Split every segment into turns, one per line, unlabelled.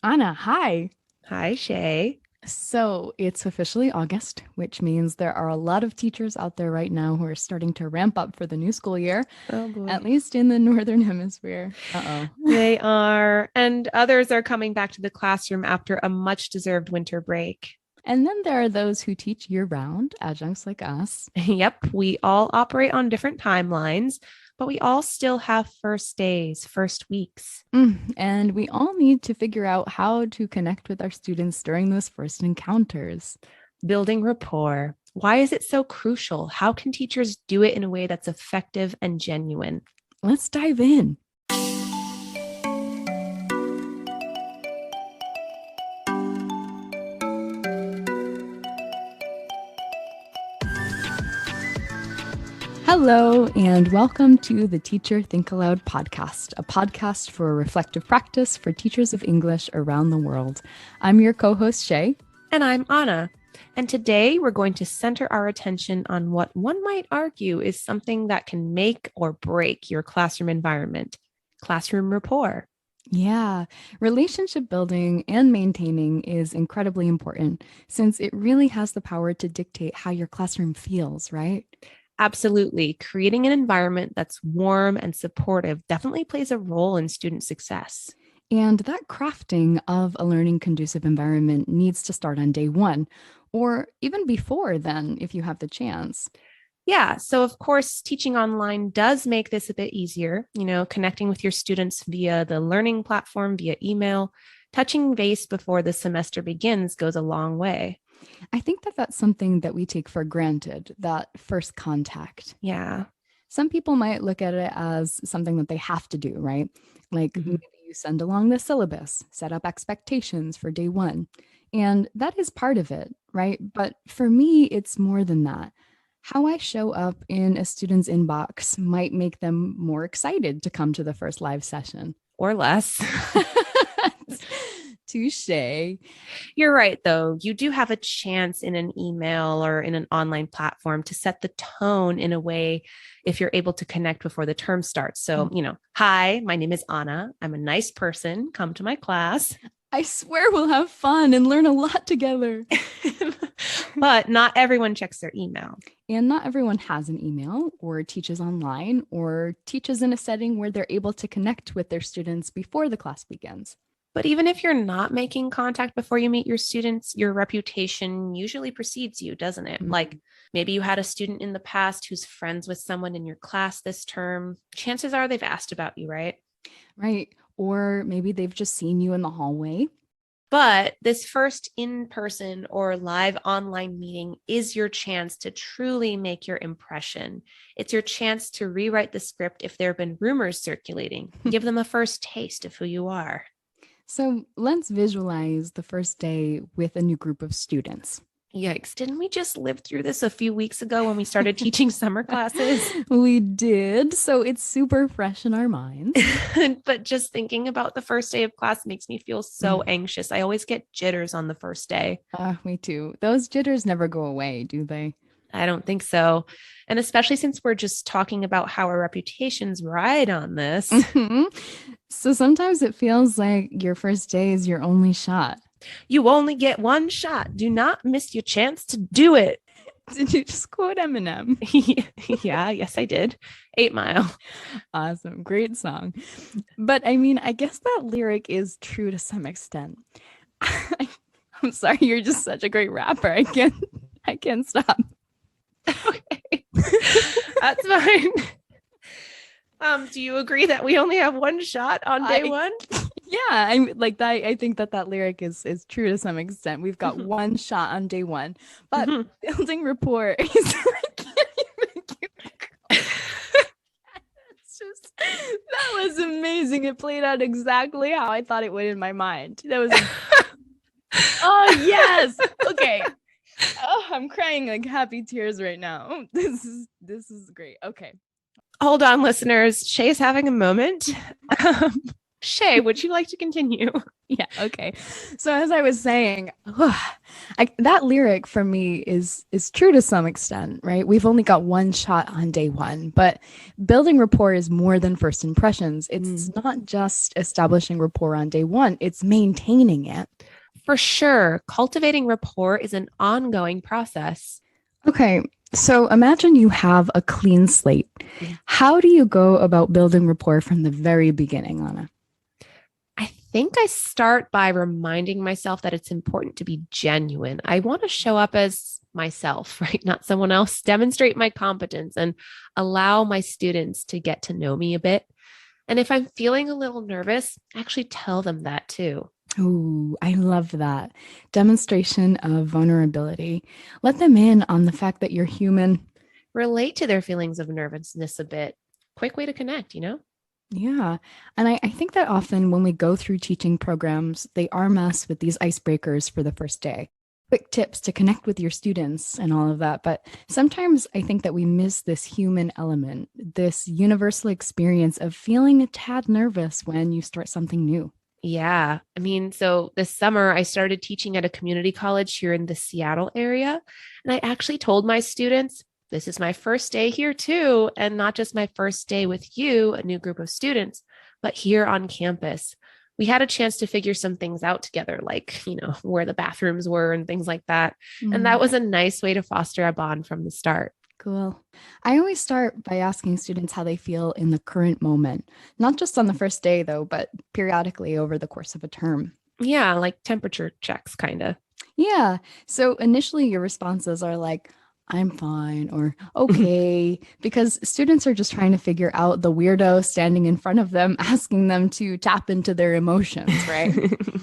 Anna, hi.
Hi, Shay.
So it's officially August, which means there are a lot of teachers out there right now who are starting to ramp up for the new school year,
Oh
at
boy.
least in the Northern Hemisphere. Uh-oh.
They are, and others are coming back to the classroom after a much deserved winter break.
And then there are those who teach year-round, adjuncts like us.
Yep, we all operate on different timelines, but we all still have first days, first weeks.
And we all need to figure out how to connect with our students during those first encounters.
Building rapport. Why is it so crucial? How can teachers do it in a way that's effective and genuine?
Let's dive in. Hello, and welcome to the Teacher Think-Aloud podcast, a podcast for reflective practice for teachers of English around the world. I'm your co-host, Shay.
And I'm Anna. And today we're going to center our attention on what one might argue is something that can make or break your classroom environment, classroom rapport.
Yeah, relationship building and maintaining is incredibly important since it really has the power to dictate how your classroom feels, right?
Absolutely. Creating an environment that's warm and supportive definitely plays a role in student success.
And that crafting of a learning conducive environment needs to start on day one, or even before then, if you have the chance.
Yeah. So, of course, teaching online does make this a bit easier, connecting with your students via the learning platform, via email, touching base before the semester begins goes a long way.
I think that that's something that we take for granted, that first contact.
Yeah.
Some people might look at it as something that they have to do, right? Like
Mhm.
maybe you send along the syllabus, set up expectations for day one. And that is part of it, right? But for me, it's more than that. How I show up in a student's inbox might make them more excited to come to the first live session.
Or less.
Touche.
You're right, though. You do have a chance in an email or in an online platform to set the tone in a way if you're able to connect before the term starts. So, hi, my name is Anna. I'm a nice person. Come to my class.
I swear we'll have fun and learn a lot together.
But not everyone checks their email.
And not everyone has an email or teaches online or teaches in a setting where they're able to connect with their students before the class begins.
But even if you're not making contact before you meet your students, your reputation usually precedes you, doesn't it?
Mhm.
Like maybe you had a student in the past who's friends with someone in your class this term. Chances are they've asked about you, right?
Right. Or maybe they've just seen you in the hallway.
But this first in person or live online meeting is your chance to truly make your impression. It's your chance to rewrite the script if there have been rumors circulating. Give them a first taste of who you are.
So let's visualize the first day with a new group of students.
Yikes. Didn't we just live through this a few weeks ago when we started teaching summer classes?
We did. So it's super fresh in our minds.
But just thinking about the first day of class makes me feel so anxious. I always get jitters on the first day.
Me too. Those jitters never go away, do they?
I don't think so. And especially since we're just talking about how our reputations ride on this.
Mhm. So sometimes it feels like your first day is your only shot.
You only get one shot. Do not miss your chance to do it.
Did you just quote Eminem?
Yeah, yes, I did. 8 Mile.
Awesome. Great song. But I mean, I guess that lyric is true to some extent. I'm sorry, you're just such a great rapper. I can't stop.
Okay. That's fine. Do you agree that we only have one shot on day one?
Yeah, I'm like that. I think that lyric is true to some extent. We've got one shot on day one, but building rapport is I can't even keep it's just that was amazing. It played out exactly how I thought it would in my mind. That was oh yes. Okay. Oh, I'm crying like happy tears right now. This is great. Okay.
Hold on, listeners. Shay's having a moment. Shay, would you like to continue?
Yeah, okay. So as I was saying, that lyric for me is true to some extent, right? We've only got one shot on day one, but building rapport is more than first impressions. It's
Mm,
not just establishing rapport on day one, it's maintaining it.
for sure. Cultivating rapport is an ongoing process.
Okay, so imagine you have a clean slate.
Mm.
How do you go about building rapport from the very beginning, Anna?
I think I start by reminding myself that it's important to be genuine. I want to show up as myself, right? Not someone else, demonstrate my competence and allow my students to get to know me a bit. And if I'm feeling a little nervous, actually tell them that too.
Ooh, I love that. Demonstration of vulnerability. Let them in on the fact that you're human.
Relate to their feelings of nervousness a bit. Quick way to connect, you know?
Yeah. And I think that often when we go through teaching programs, they arm us with these icebreakers for the first day. Quick tips to connect with your students and all of that. But sometimes I think that we miss this human element, this universal experience of feeling a tad nervous when you start something new.
Yeah. I mean, so this summer I started teaching at a community college here in the Seattle area. And I actually told my students, this is my first day here too. And not just my first day with you, a new group of students, but here on campus. We had a chance to figure some things out together, like, where the bathrooms were and things like that. And that
Mm.
was a nice way to foster a bond from the start.
Cool. I always start by asking students how they feel in the current moment, not just on the first day, though, but periodically over the course of a term.
Yeah, like temperature checks, kind of.
Yeah. So initially, your responses are like, I'm fine or okay, because students are just trying to figure out the weirdo standing in front of them, asking them to tap into their emotions, right?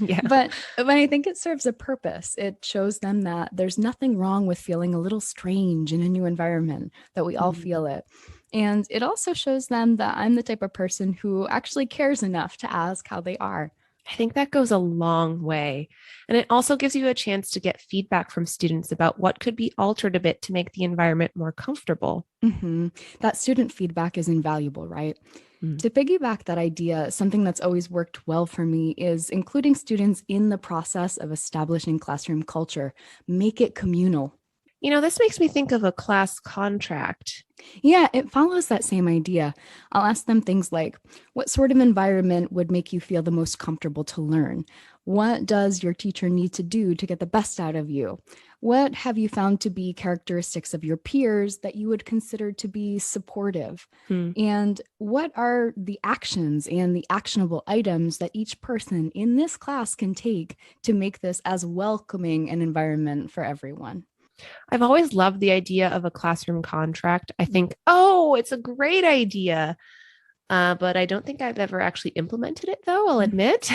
Yeah.
But I think it serves a purpose. It shows them that there's nothing wrong with feeling a little strange in a new environment, that we all
Mm.
feel it. And it also shows them that I'm the type of person who actually cares enough to ask how they are.
I think that goes a long way. And it also gives you a chance to get feedback from students about what could be altered a bit to make the environment more comfortable.
Mhm. That student feedback is invaluable, right?
Mm.
To piggyback that idea, something that's always worked well for me is including students in the process of establishing classroom culture. Make it communal.
This makes me think of a class contract.
Yeah, it follows that same idea. I'll ask them things like, what sort of environment would make you feel the most comfortable to learn? What does your teacher need to do to get the best out of you? What have you found to be characteristics of your peers that you would consider to be supportive?
Hmm.
And what are the actions and the actionable items that each person in this class can take to make this as welcoming an environment for everyone?
I've always loved the idea of a classroom contract. I think, it's a great idea. But I don't think I've ever actually implemented it, though, I'll admit.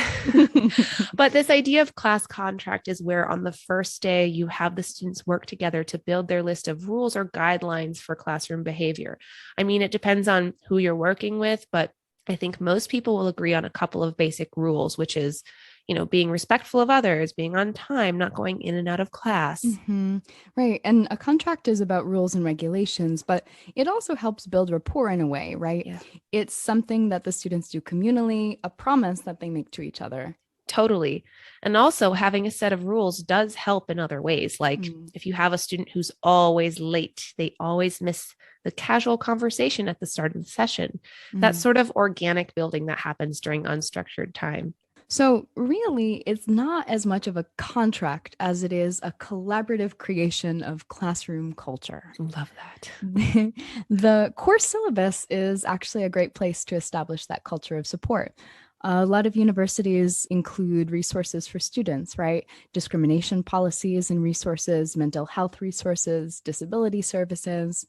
But this idea of class contract is where on the first day you have the students work together to build their list of rules or guidelines for classroom behavior. I mean, it depends on who you're working with, but I think most people will agree on a couple of basic rules, which is, being respectful of others, being on time, not going in and out of class.
Hmm. Right. And a contract is about rules and regulations, but it also helps build rapport in a way, right?
Yeah.
It's something that the students do communally, a promise that they make to each other.
Totally. And also, having a set of rules does help in other ways. Like
Mm.
if you have a student who's always late, they always miss the casual conversation at the start of the session. That
Mm.
sort of organic building that happens during unstructured time.
So, really, it's not as much of a contract as it is a collaborative creation of classroom culture.
Love that.
The course syllabus is actually a great place to establish that culture of support. A lot of universities include resources for students, right? Discrimination policies and resources, mental health resources, disability services.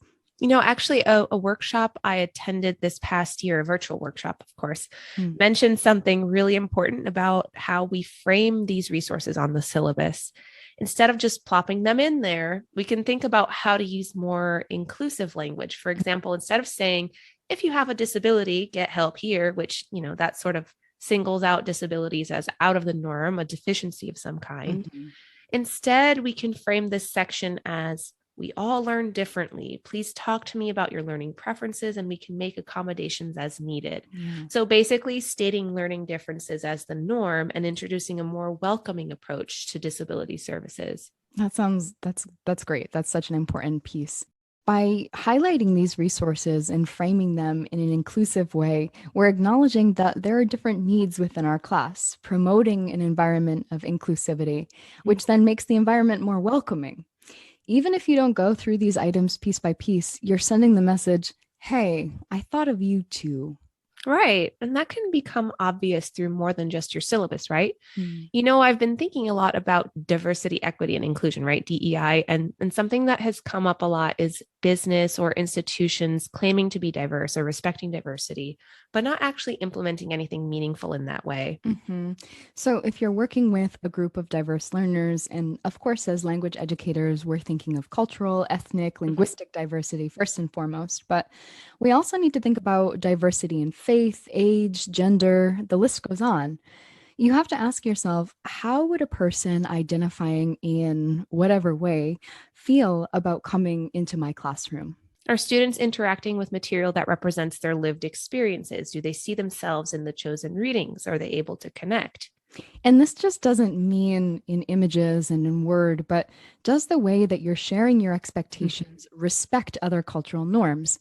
Actually, a workshop I attended this past year, a virtual workshop, of course,
Hmm.
mentioned something really important about how we frame these resources on the syllabus. Instead of just plopping them in there, we can think about how to use more inclusive language. For example, instead of saying, if you have a disability, get help here, which, that sort of singles out disabilities as out of the norm, a deficiency of some kind.
Mhm.
Instead, we can frame this section as We all learn differently. Please talk to me about your learning preferences and we can make accommodations as needed.
Yeah.
So basically, stating learning differences as the norm and introducing a more welcoming approach to disability services.
That's great. That's such an important piece. By highlighting these resources and framing them in an inclusive way, we're acknowledging that there are different needs within our class, promoting an environment of inclusivity, which then makes the environment more welcoming. Even if you don't go through these items piece by piece, you're sending the message, hey, I thought of you too.
Right. And that can become obvious through more than just your syllabus, right?
Mm.
I've been thinking a lot about diversity, equity, and inclusion, right? DEI. And something that has come up a lot is business or institutions claiming to be diverse or respecting diversity, but not actually implementing anything meaningful in that way.
Mhm. So, if you're working with a group of diverse learners, and of course, as language educators, we're thinking of cultural, ethnic,
Mhm.
linguistic diversity first and foremost, but we also need to think about diversity in faith, age, gender, the list goes on. You have to ask yourself, how would a person identifying in whatever way feel about coming into my classroom?
Are students interacting with material that represents their lived experiences? Do they see themselves in the chosen readings? Are they able to connect?
And this just doesn't mean in images and in word, but does the way that you're sharing your
Mhm.
expectations respect other cultural norms?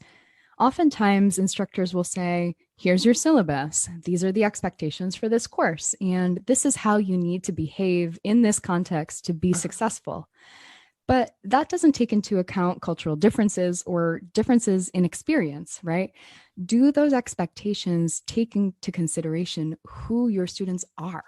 Oftentimes, instructors will say, here's your syllabus. These are the expectations for this course. And this is how you need to behave in this context to be
Uh-huh.
successful. But that doesn't take into account cultural differences or differences in experience, right? Do those expectations take into consideration who your students are?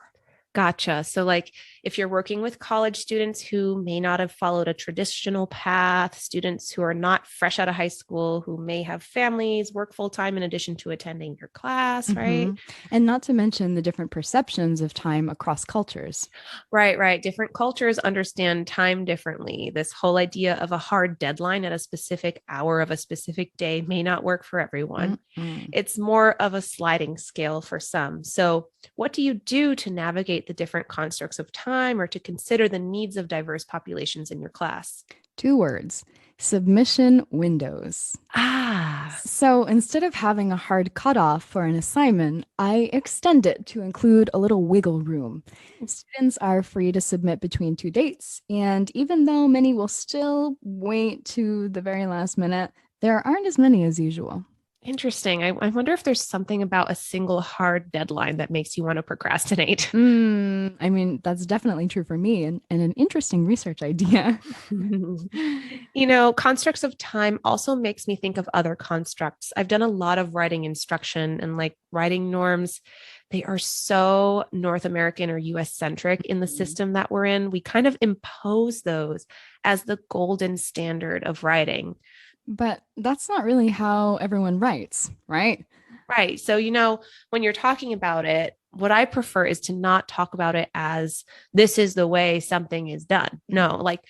Gotcha. So, like, if you're working with college students who may not have followed a traditional path, students who are not fresh out of high school, who may have families, work full time in addition to attending your class, right?
Mhm. And not to mention the different perceptions of time across cultures.
Right, right. Different cultures understand time differently. This whole idea of a hard deadline at a specific hour of a specific day may not work for everyone.
Mm-mm.
It's more of a sliding scale for some. So, what do you do to navigate the different constructs of time or to consider the needs of diverse populations in your class?
2 words: submission windows.
Ah,
So instead of having a hard cutoff for an assignment, I extend it to include a little wiggle room. Students are free to submit between 2 dates, and even though many will still wait to the very last minute, there aren't as many as usual.
interesting. I wonder if there's something about a single hard deadline that makes you want to procrastinate.
I mean, that's definitely true for me and an interesting research idea.
Constructs of time also makes me think of other constructs. I've done a lot of writing instruction and like writing norms. They are so North American or US centric in the
Mhm.
system that we're in. We kind of impose those as the golden standard of writing.
But that's not really how everyone writes, right?
Right. So, when you're talking about it, what I prefer is to not talk about it as this is the way something is done. No, like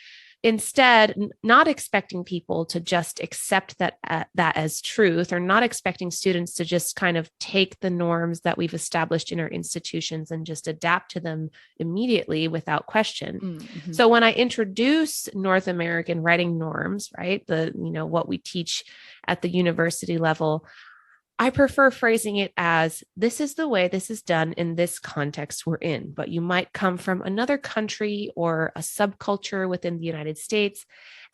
instead, not expecting people to just accept that as truth, or not expecting students to just kind of take the norms that we've established in our institutions and just adapt to them immediately without question.
Mm-hmm.
So when I introduce North American writing norms, right, what we teach at the university level, I prefer phrasing it as this is the way this is done in this context we're in, but you might come from another country or a subculture within the United States.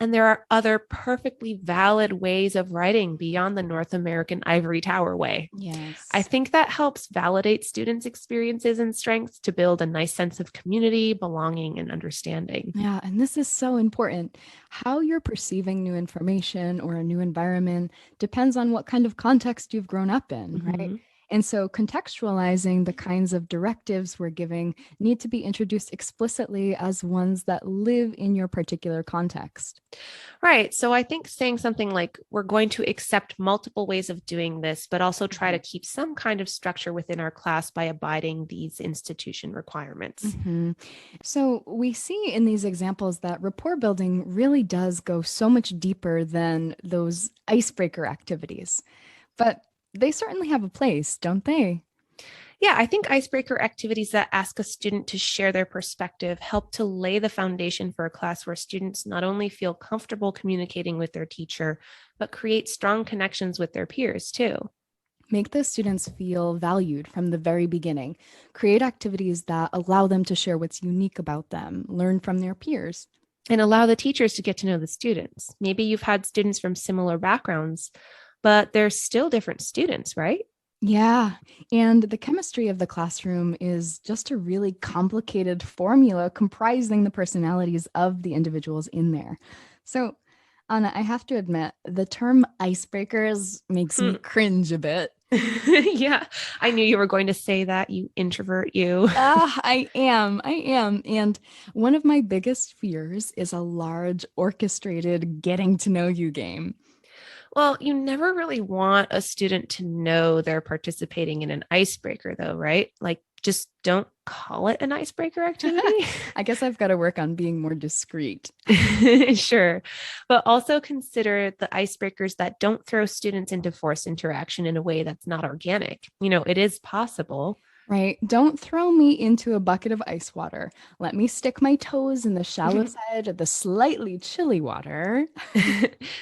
And there are other perfectly valid ways of writing beyond the North American ivory tower way. I
Yes.
think that helps validate students' experiences and strengths to build a nice sense of community, belonging, and understanding.
Yeah, and this is so important. How you're perceiving new information or a new environment depends on what kind of context you've grown up in, right?
Mhm.
And so contextualizing the kinds of directives we're giving need to be introduced explicitly as ones that live in your particular context.
Right. So I think saying something like, we're going to accept multiple ways of doing this, but also try to
Mhm.
keep some kind of structure within our class by abiding these institution requirements.
Mhm. So we see in these examples that rapport building really does go so much deeper than those icebreaker activities, but they certainly have a place, don't they?
Yeah, I think icebreaker activities that ask a student to share their perspective help to lay the foundation for a class where students not only feel comfortable communicating with their teacher, but create strong connections with their peers too.
Make the students feel valued from the very beginning. Create activities that allow them to share what's unique about them, learn from their peers.
And allow the teachers to get to know the students. Maybe you've had students from similar backgrounds, but they're still different students, right?
Yeah, and the chemistry of the classroom is just a really complicated formula comprising the personalities of the individuals in there. So, Anna, I have to admit, the term icebreakers makes me cringe a bit.
Yeah, I knew you were going to say that, you introvert, you.
I am. And one of my biggest fears is a large orchestrated getting to know you game.
Well, you never really want a student to know they're participating in an icebreaker, though, right? Like, just don't call it an icebreaker activity.
I guess I've got to work on being more discreet.
Sure. But also consider the icebreakers that don't throw students into forced interaction in a way that's not organic. It is possible.
Right. Don't throw me into a bucket of ice water. Let me stick my toes in the shallow side of the slightly chilly water.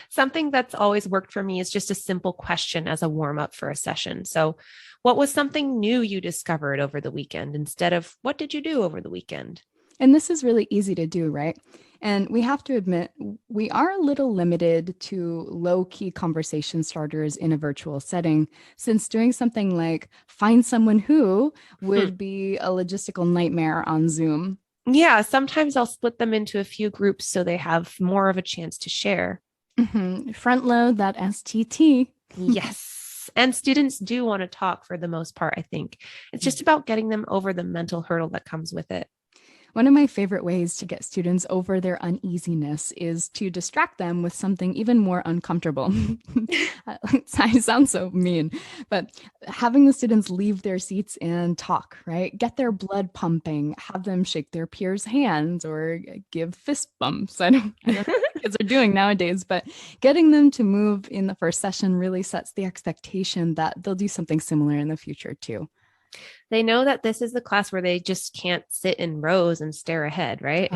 Something that's always worked for me is just a simple question as a warm up for a session. So, what was something new you discovered over the weekend instead of what did you do over the weekend?
And this is really easy to do, right? And we have to admit, we are a little limited to low key conversation starters in a virtual setting, since doing something like find someone who would be a logistical nightmare on Zoom.
Yeah, sometimes I'll split them into a few groups so they have more of a chance to share.
Front load that STT.
Yes. And students do want to talk for the most part, I think. It's just about getting them over the mental hurdle that comes with it.
One of my favorite ways to get students over their uneasiness is to distract them with something even more uncomfortable. I sound so mean, but having the students leave their seats and talk, right? Get their blood pumping, have them shake their peers' hands or give fist bumps. I don't know what kids are doing nowadays, but getting them to move in the first session really sets the expectation that they'll do something similar in the future too.
They know that this is the class where they just can't sit in rows and stare ahead, right?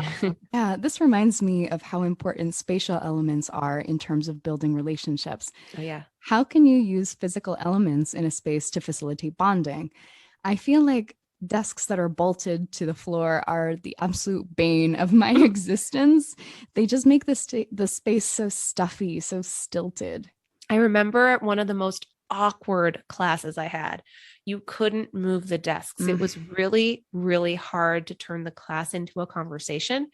Yeah, this reminds me of how important spatial elements are in terms of building relationships.
Oh, yeah.
How can you use physical elements in a space to facilitate bonding? I feel like desks that are bolted to the floor are the absolute bane of my existence. They just make the space so stuffy, so stilted.
I remember one of the most awkward classes I had. You couldn't move the desks. It was really, really hard to turn the class into a conversation.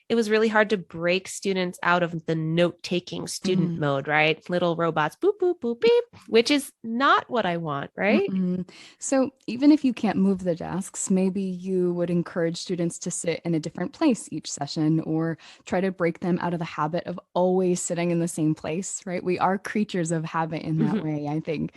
It was really hard to break students out of the note-taking student mode, right? Little robots, boop, boop, boop, beep, which is not what I want, right?
So even if you can't move the desks, maybe you would encourage students to sit in a different place each session or try to break them out of the habit of always sitting in the same place, right? We are creatures of habit in that way, I think.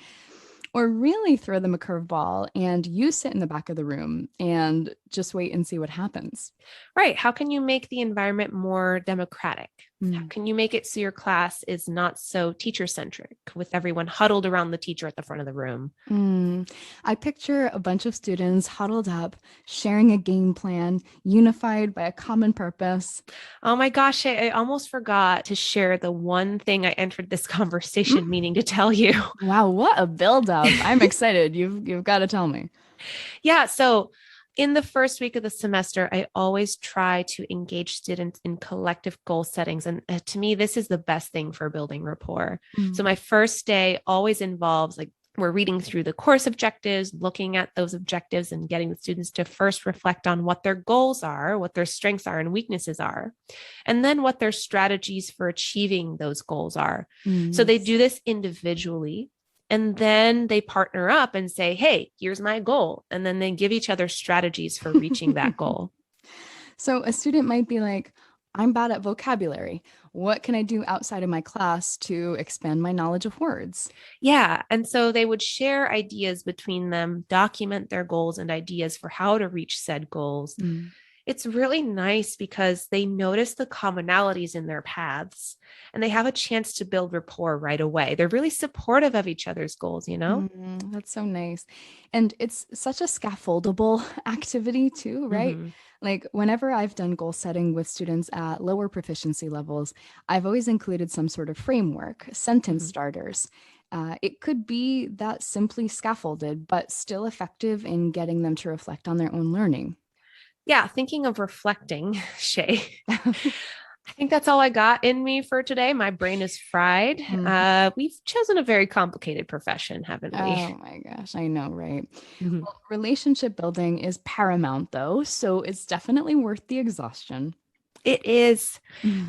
Or really throw them a curveball and you sit in the back of the room and just wait and see what happens.
Right. How can you make the environment more democratic? How can you make it so your class is not so teacher centric with everyone huddled around the teacher at the front of the room?
I picture a bunch of students huddled up, sharing a game plan, unified by a common purpose.
Oh my gosh, I almost forgot to share the one thing I entered this conversation meaning to tell you.
Wow, what a build-up. I'm excited. You've got to tell me.
Yeah. So in the first week of the semester, I always try to engage students in collective goal settings. And to me, this is the best thing for building rapport. So my first day always involves we're reading through the course objectives, looking at those objectives and getting the students to first reflect on what their goals are, what their strengths are and weaknesses are, and then what their strategies for achieving those goals are. So they do this individually. And then they partner up and say, hey, here's my goal. And then they give each other strategies for reaching that goal.
So a student might be like, I'm bad at vocabulary. What can I do outside of my class to expand my knowledge of words?
Yeah. And so they would share ideas between them, document their goals and ideas for how to reach said goals. It's really nice because they notice the commonalities in their paths and they have a chance to build rapport right away. They're really supportive of each other's goals, you know?
That's so nice. And it's such a scaffoldable activity too, right?
Mhm.
Like whenever I've done goal setting with students at lower proficiency levels, I've always included some sort of framework, sentence
Mhm.
starters. It could be that simply scaffolded, but still effective in getting them to reflect on their own learning.
Yeah, thinking of reflecting, Shay. I think that's all I got in me for today. My brain is fried.
Mhm.
We've chosen a very complicated profession, haven't we?
Oh my gosh, I know, right?
Mhm.
Well, relationship building is paramount though, so it's definitely worth the exhaustion.
It is.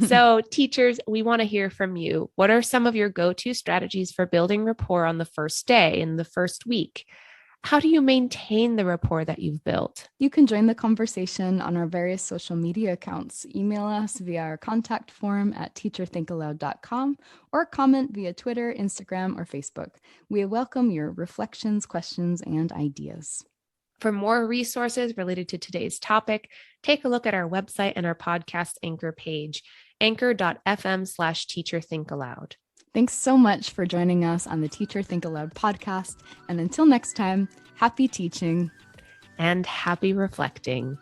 So, teachers, we want to hear from you. What are some of your go to strategies for building rapport on the first day, in the first week? How do you maintain the rapport that you've built?
You can join the conversation on our various social media accounts. Email us via our contact form at teacherthinkaloud.com or comment via Twitter, Instagram, or Facebook. We welcome your reflections, questions, and ideas.
For more resources related to today's topic, take a look at our website and our podcast anchor page, anchor.fm/teacherthinkaloud.
Thanks so much for joining us on the Teacher Think Aloud podcast. And until next time, happy teaching
And happy reflecting.